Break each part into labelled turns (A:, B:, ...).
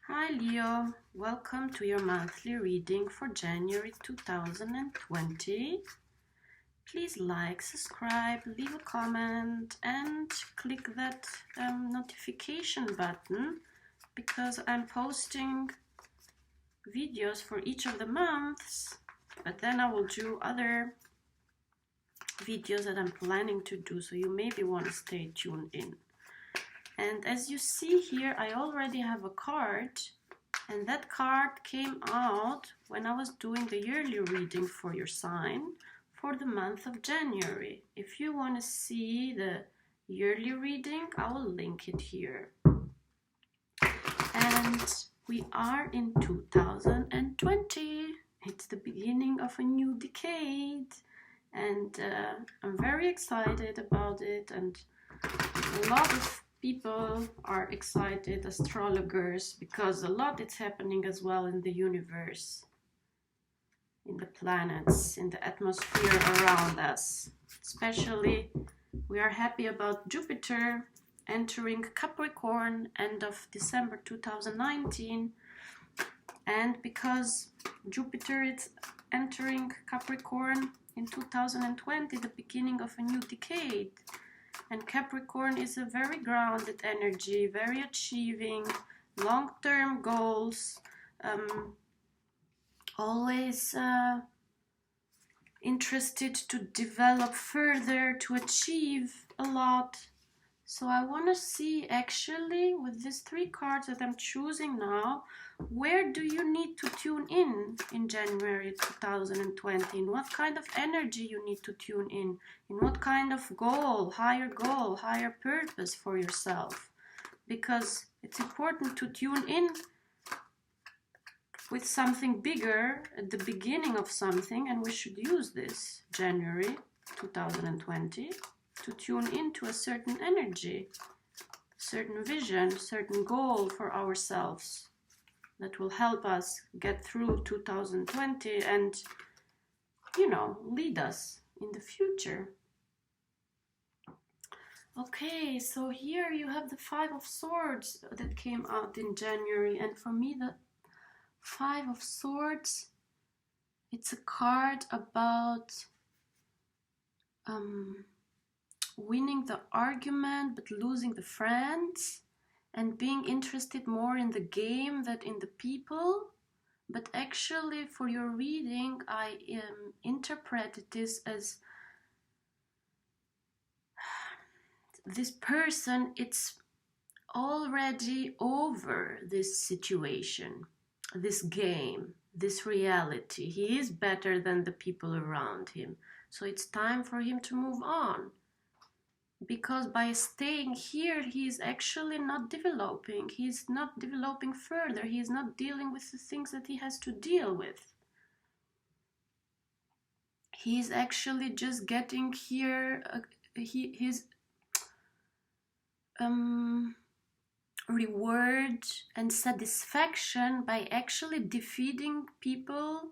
A: Hi Leo, welcome to your monthly reading for January 2020. Please like, subscribe, leave a comment and click that notification button because I'm posting videos for each of the months, but then I will do other videos that I'm planning to do, so you maybe want to stay tuned in. And as you see here, I already have a card, and that card came out when I was doing the yearly reading for your sign for the month of January. If you want to see the yearly reading, I will link it here. And we are in 2020. It's the beginning of a new decade, and I'm very excited about it, and a lot of people are excited, astrologers, because a lot is happening as well in the universe, in the planets, in the atmosphere around us. Especially, we are happy about Jupiter entering Capricorn end of December 2019. And because Jupiter is entering Capricorn in 2020, the beginning of a new decade. And Capricorn is a very grounded energy, very achieving, long-term goals, always interested to develop further, to achieve a lot. So I want to see actually with these three cards that I'm choosing now, where do you need to tune in January 2020? In what kind of energy you need to tune in what kind of goal, higher purpose for yourself. Because it's important to tune in with something bigger at the beginning of something, and we should use this January 2020 to tune into a certain energy, certain vision, certain goal for ourselves that will help us get through 2020 and, lead us in the future. Okay, so here you have the Five of Swords that came out in January, and for me the Five of Swords, it's a card about winning the argument but losing the friends, and being interested more in the game than in the people. But actually for your reading, I interpreted this as this person, it's already over this situation, this game, this reality. He is better than the people around him. So it's time for him to move on. Because by staying here, he is actually not developing. He's not developing further. He is not dealing with the things that he has to deal with. He is actually just getting here his reward and satisfaction by actually defeating people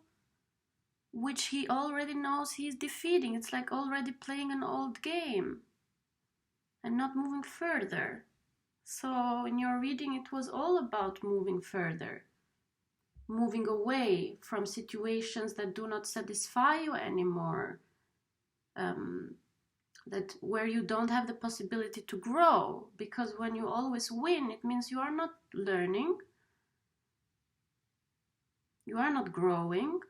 A: which he already knows he's defeating. It's like already playing an old game and not moving further. So in your reading, it was all about moving further, moving away from situations that do not satisfy you anymore, that where you don't have the possibility to grow, because when you always win, it means you are not learning, you are not growing.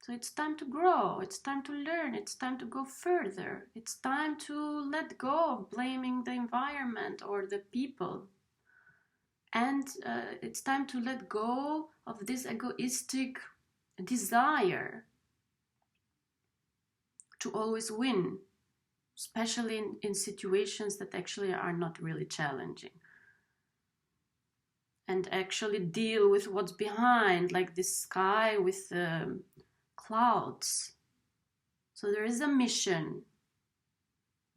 A: So it's time to grow, it's time to learn, it's time to go further. It's time to let go of blaming the environment or the people. And it's time to let go of this egoistic desire to always win, especially in situations that actually are not really challenging. And actually deal with what's behind, like this sky with clouds. So there is a mission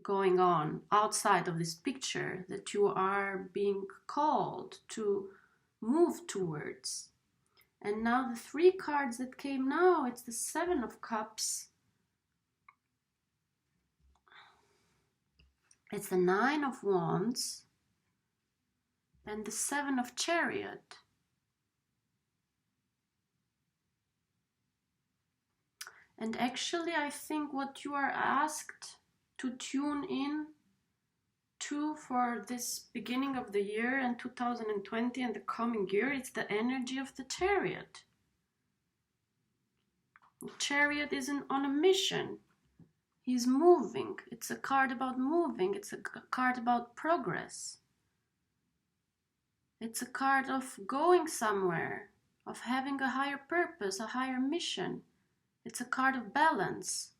A: going on outside of this picture that you are being called to move towards. And now the three cards that came now, it's the Seven of Cups, it's the Nine of Wands, and the Seven of Chariot. And actually, I think what you are asked to tune in to for this beginning of the year and 2020 and the coming year, it's the energy of the Chariot. The Chariot is on a mission. He's moving. It's a card about moving. It's a card about progress. It's a card of going somewhere, of having a higher purpose, a higher mission. It's a card of balance.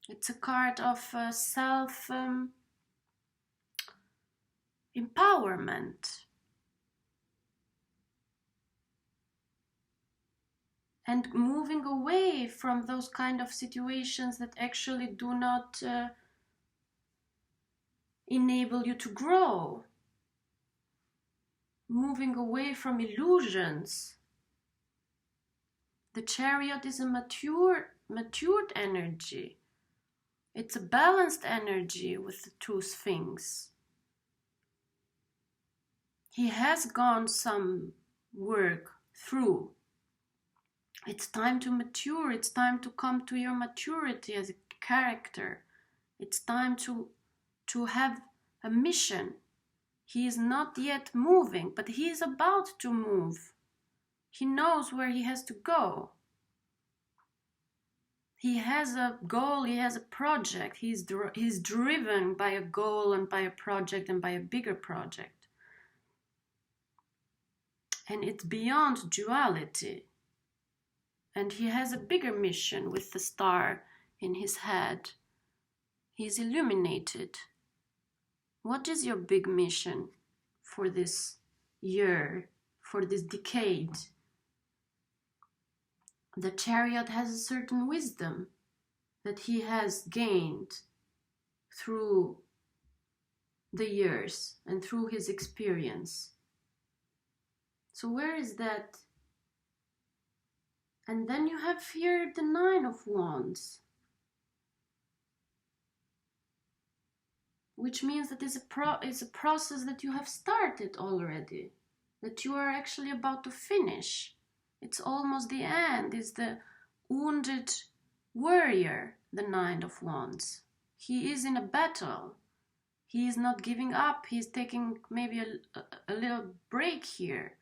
A: It's a card of self-empowerment. And moving away from those kind of situations that actually do not enable you to grow. Moving away from illusions. The Chariot is a matured energy. It's a balanced energy with the two Sphinx. He has gone some work through. It's time to mature. It's time to come to your maturity as a character. It's time to have a mission. He is not yet moving, but he is about to move. He knows where he has to go. He has a goal, he has a project. He's driven by a goal and by a project and by a bigger project. And it's beyond duality. And he has a bigger mission with the star in his head. He's illuminated. What is your big mission for this year, for this decade? The Chariot has a certain wisdom that he has gained through the years and through his experience. So where is that? And then you have here the Nine of Wands, which means that it's a process that you have started already, that you are actually about to finish. It's almost the end. It's the wounded warrior, the Nine of Wands. He is in a battle. He is not giving up. He's taking maybe a little break here.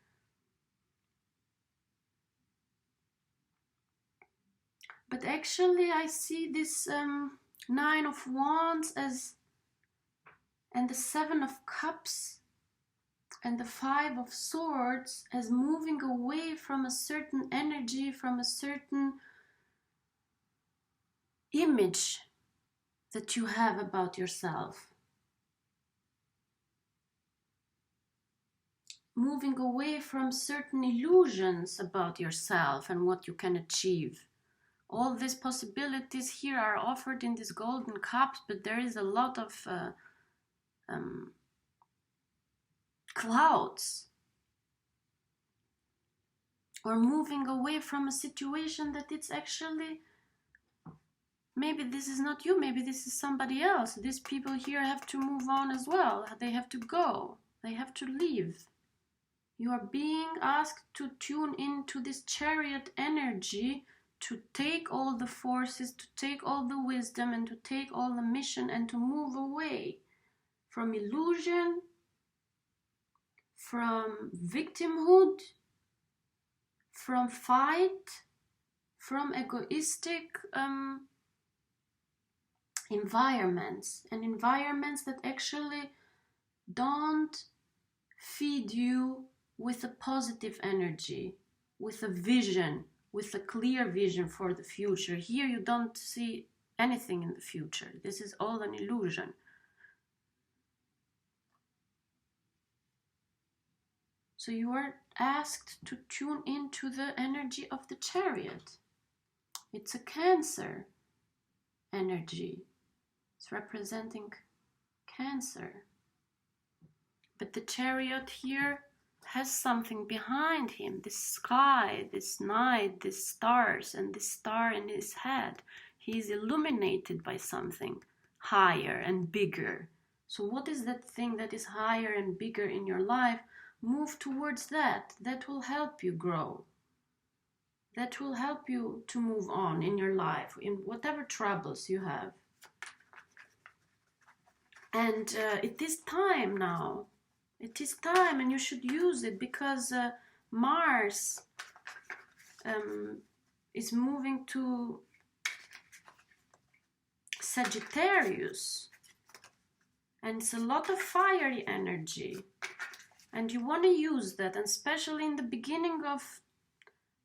A: But actually I see this Nine of Wands and the Seven of Cups and the Five of Swords as moving away from a certain energy, from a certain image that you have about yourself. Moving away from certain illusions about yourself and what you can achieve. All these possibilities here are offered in these golden cups, but there is a lot of clouds. Or moving away from a situation that it's actually, maybe this is not you, maybe this is somebody else. These people here have to move on as well. They have to go. They have to leave. You are being asked to tune into this Chariot energy, to take all the forces, to take all the wisdom, and to take all the mission, and to move away from illusion, from victimhood, from fight, from egoistic environments, and environments that actually don't feed you with a positive energy, with a vision, with a clear vision for the future. Here you don't see anything in the future. This is all an illusion. So you are asked to tune into the energy of the Chariot. It's a Cancer energy. It's representing Cancer. But the Chariot here has something behind him, this sky, this night, these stars, and this star in his head. He is illuminated by something higher and bigger. So what is that thing that is higher and bigger in your life? Move towards that. That will help you grow. that will help you to move on in your life, in whatever troubles you have. And it is time now. It is time, and you should use it, because Mars is moving to Sagittarius, and it's a lot of fiery energy, and you want to use that, and especially in the beginning of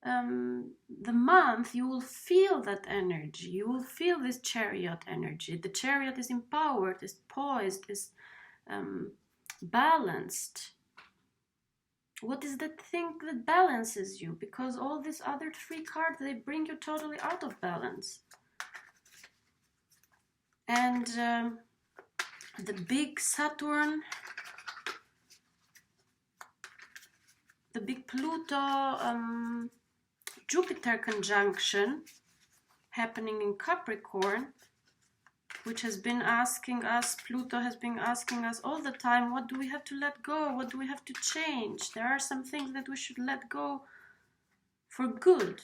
A: the month, you will feel that energy. You will feel this chariot energy. The chariot is empowered, is poised, is balanced. What is that thing that balances you? Because all these other three cards, they bring you totally out of balance. And the big Saturn, the big Pluto, Jupiter conjunction happening in Capricorn, which has been asking us, Pluto has been asking us all the time, what do we have to let go? What do we have to change? There are some things that we should let go for good,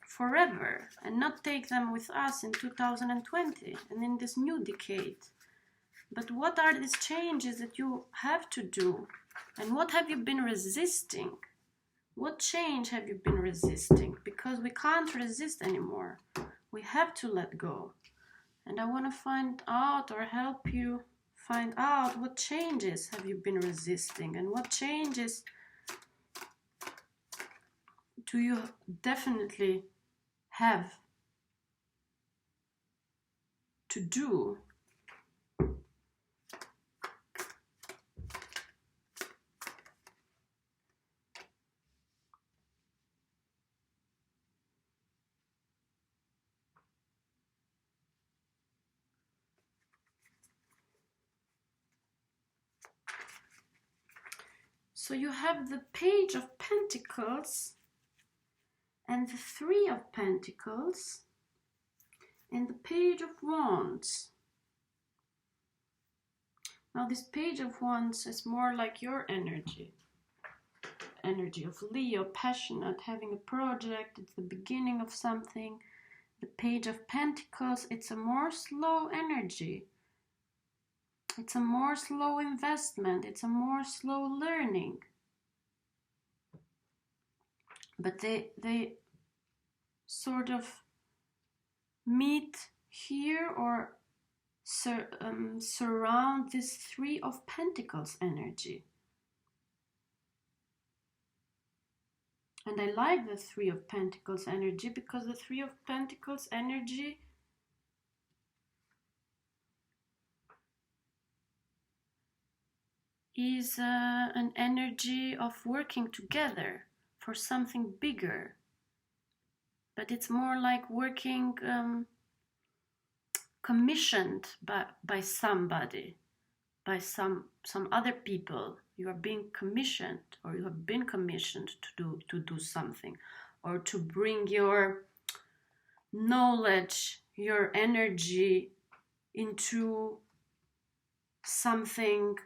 A: forever, and not take them with us in 2020 and in this new decade. But what are these changes that you have to do? And what have you been resisting? What change have you been resisting? Because we can't resist anymore. We have to let go. And I want to find out, or help you find out, what changes have you been resisting, and what changes do you definitely have to do. So you have the Page of Pentacles and the Three of Pentacles and the Page of Wands. Now this Page of Wands is more like your energy of Leo, passionate, having a project, it's the beginning of something. The Page of Pentacles, it's a more slow energy. It's a more slow investment. It's a more slow learning. But they sort of meet here, or surround this Three of Pentacles energy. And I like the Three of Pentacles energy, because the Three of Pentacles energy is an energy of working together for something bigger. But it's more like working commissioned by somebody, by some other people. You are being commissioned, or you have been commissioned to do something, or to bring your knowledge, your energy into something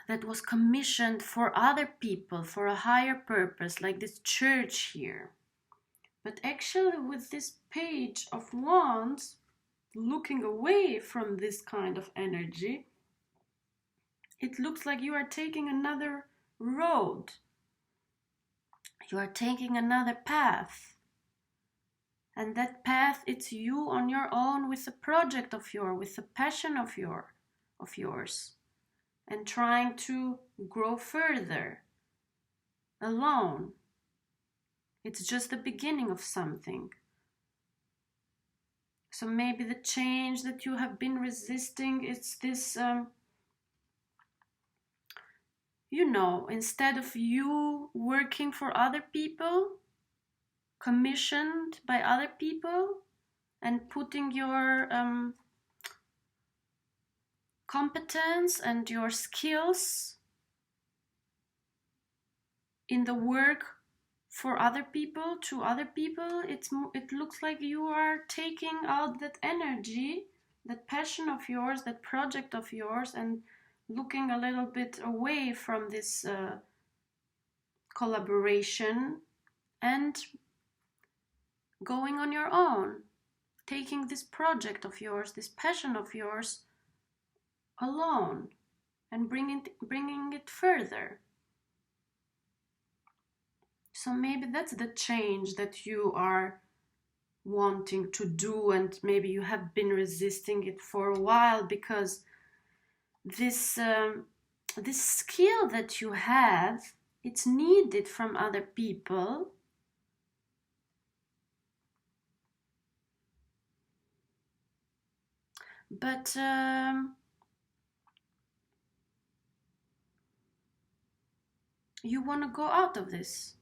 A: that was commissioned for other people, for a higher purpose, like this church here. But actually, with this Page of Wands, looking away from this kind of energy, it looks like you are taking another road. You are taking another path. And that path, it's you on your own, with a project of yours, with a passion of yours. And trying to grow further alone. It's just the beginning of something. So maybe the change that you have been resisting, it's this, instead of you working for other people, commissioned by other people, and putting your competence and your skills in the work for other people, to other people, it looks like you are taking out that energy, that passion of yours, that project of yours, and looking a little bit away from this collaboration and going on your own, taking this project of yours, this passion of yours alone and bringing it further. So maybe that's the change that you are wanting to do, and maybe you have been resisting it for a while because this skill that you have, it's needed from other people. But you want to go out of this.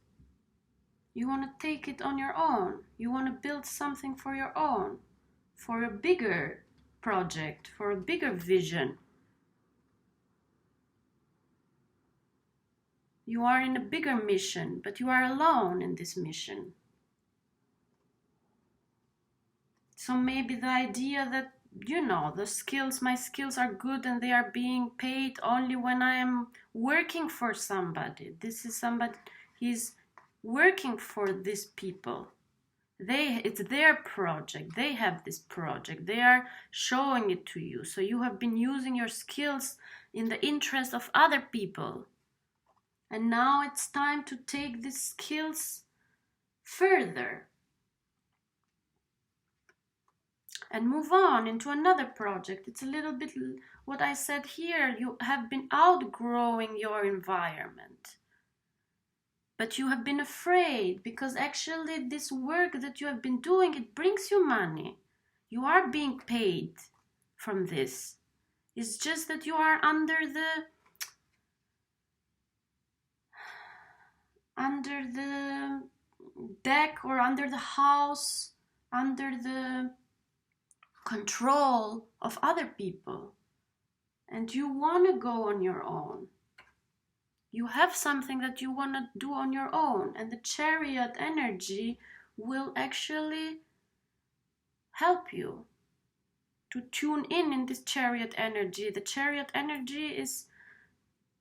A: You want to take it on your own. You want to build something for your own, for a bigger project, for a bigger vision. You are in a bigger mission, but you are alone in this mission. So maybe the idea that, you know, my skills are good and they are being paid only when I am working for somebody. This is somebody, he's working for these people. It's their project. They have this project. They are showing it to you. So you have been using your skills in the interest of other people. And now it's time to take these skills further and move on into another project. It's a little bit what I said here. You have been outgrowing your environment. But you have been afraid because actually this work that you have been doing, it brings you money. You are being paid from this. It's just that you are under the deck or under the house, under the control of other people. And you want to go on your own. You have something that you want to do on your own, and the chariot energy will actually help you to tune in this chariot energy. The chariot energy is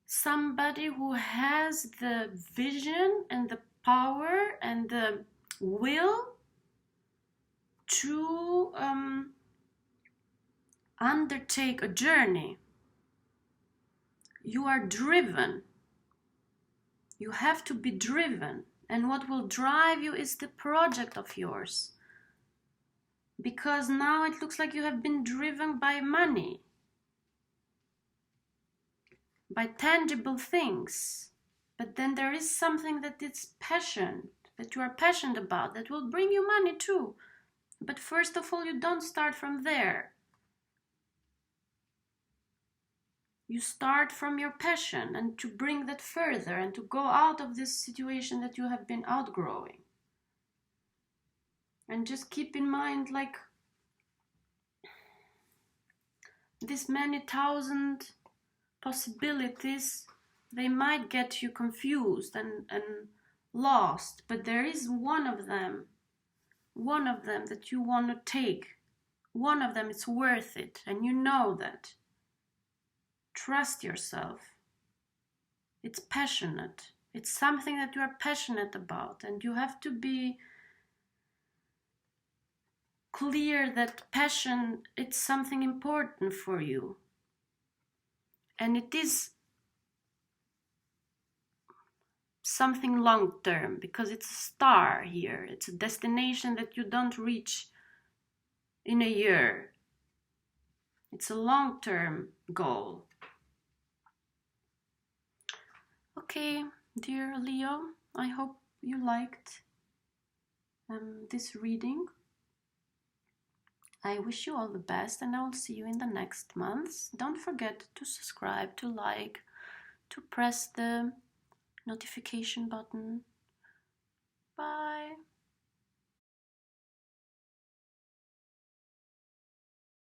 A: somebody who has the vision and the power and the will to undertake a journey. You are driven. You have to be driven, and what will drive you is the project of yours. Because now it looks like you have been driven by money, by tangible things. But then there is something that is passion, that you are passionate about, that will bring you money too. But first of all, you don't start from there. You start from your passion and to bring that further and to go out of this situation that you have been outgrowing. And just keep in mind, like, this many thousand possibilities, they might get you confused and lost, but there is one of them that you want to take. One of them is worth it, and you know that. Trust yourself. It's passionate. It's something that you are passionate about, and you have to be clear that passion, it's something important for you. And it is something long-term, because it's a star here. It's a destination that you don't reach in a year. It's a long-term goal. Okay, dear Leo, I hope you liked this reading. I wish you all the best, and I will see you in the next months. Don't forget to subscribe, to like, to press the notification button,